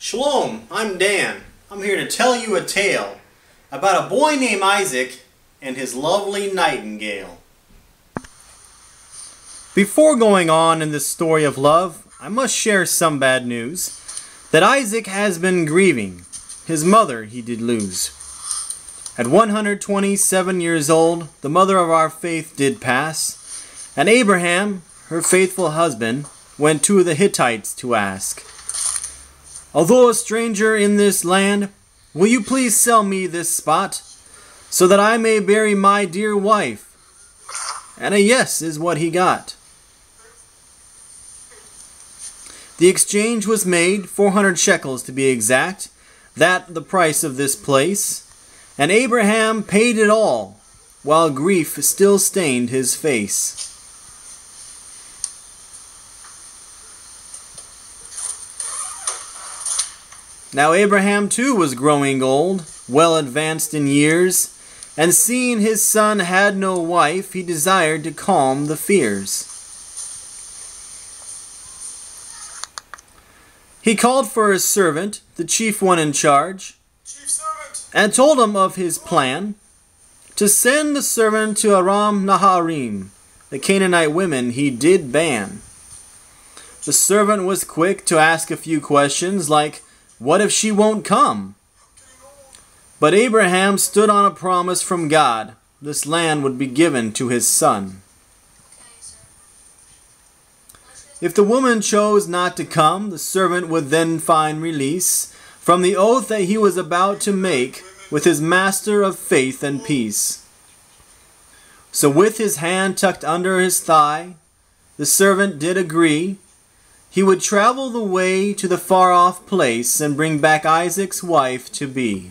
Shalom, I'm Dan. I'm here to tell you a tale about a boy named Isaac and his lovely nightingale. Before going on in this story of love, I must share some bad news. That Isaac has been grieving. His mother he did lose. At 127 years old, the mother of our faith did pass, and Abraham, her faithful husband, went to the Hittites to ask, "Although a stranger in this land, will you please sell me this spot, so that I may bury my dear wife?" And a yes is what he got. The exchange was made, 400 shekels to be exact, that the price of this place, and Abraham paid it all, while grief still stained his face. Now Abraham too was growing old, well advanced in years, and seeing his son had no wife, he desired to calm the fears. He called for his servant, the chief one in charge, and told him of his plan, to send the servant to Aram Naharim. The Canaanite women he did ban. The servant was quick to ask a few questions like, "What if she won't come?" But Abraham stood on a promise from God. This land would be given to his son. If the woman chose not to come, the servant would then find release from the oath that he was about to make with his master of faith and peace. So with his hand tucked under his thigh, the servant did agree he would travel the way to the far-off place and bring back Isaac's wife to be.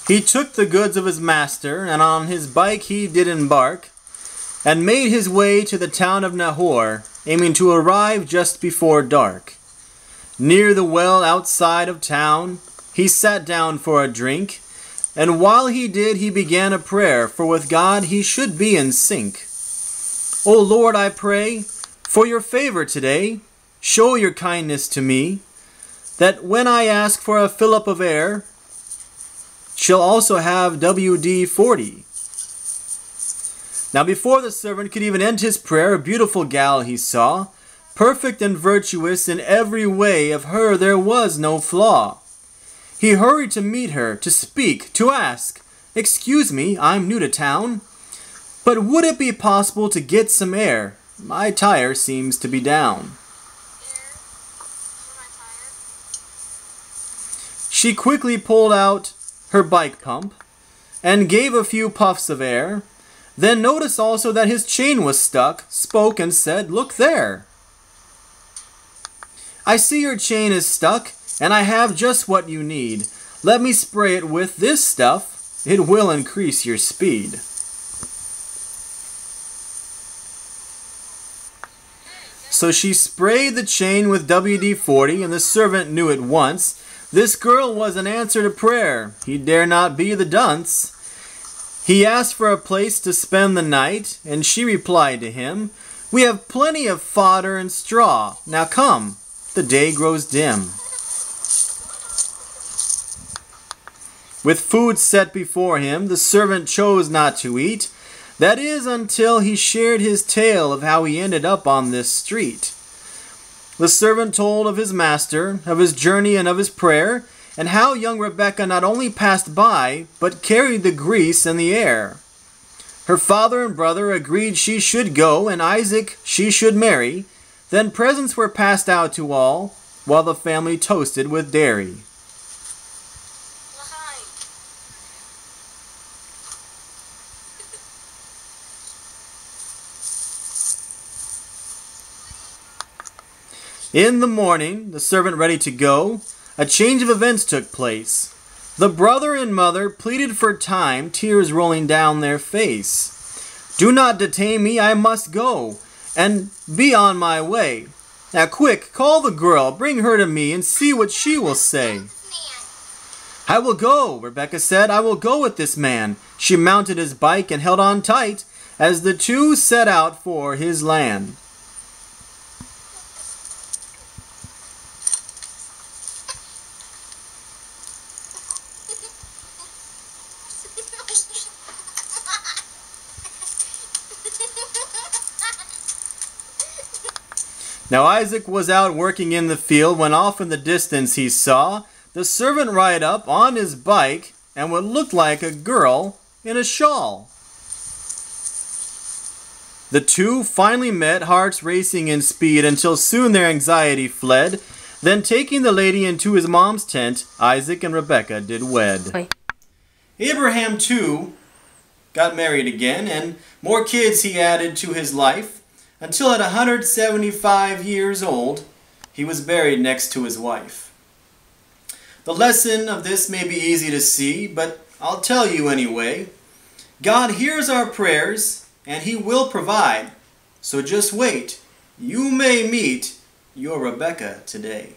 He took the goods of his master, and on his bike he did embark, and made his way to the town of Nahor, aiming to arrive just before dark. Near the well outside of town, he sat down for a drink, and while he did, he began a prayer, for with God he should be in sync. "O Lord, I pray, for your favor today, show your kindness to me, that when I ask for a fillip of air, she'll also have WD-40. Now before the servant could even end his prayer, a beautiful gal he saw, perfect and virtuous in every way, of her there was no flaw. He hurried to meet her, to speak, to ask, "Excuse me, I'm new to town, but would it be possible to get some air? My tire seems to be down." She quickly pulled out her bike pump and gave a few puffs of air, then noticed also that his chain was stuck, spoke and said, "Look there. I see your chain is stuck, and I have just what you need. Let me spray it with this stuff. It will increase your speed." So she sprayed the chain with WD-40, and the servant knew at once this girl was an answer to prayer. He dare not be the dunce. He asked for a place to spend the night, and she replied to him, "We have plenty of fodder and straw. Now come, the day grows dim." With food set before him, the servant chose not to eat. That is, until he shared his tale of how he ended up on this street. The servant told of his master, of his journey and of his prayer, and how young Rebekah not only passed by, but carried the grease in the air. Her father and brother agreed she should go, and Isaac she should marry. Then presents were passed out to all, while the family toasted with dairy. In the morning, the servant ready to go, a change of events took place. The brother and mother pleaded for time, tears rolling down their face. "Do not detain me, I must go, and be on my way. Now quick, call the girl, bring her to me, and see what she will say." "I will go," Rebekah said. "I will go with this man." She mounted his bike and held on tight as the two set out for his land. Now Isaac was out working in the field when off in the distance he saw the servant ride up on his bike and what looked like a girl in a shawl. The two finally met, hearts racing in speed, until soon their anxiety fled. Then taking the lady into his mom's tent, Isaac and Rebekah did wed. Abraham too got married again, and more kids he added to his life, until at 175 years old, he was buried next to his wife. The lesson of this may be easy to see, but I'll tell you anyway. God hears our prayers, and He will provide. So just wait. You may meet your Rebekah today.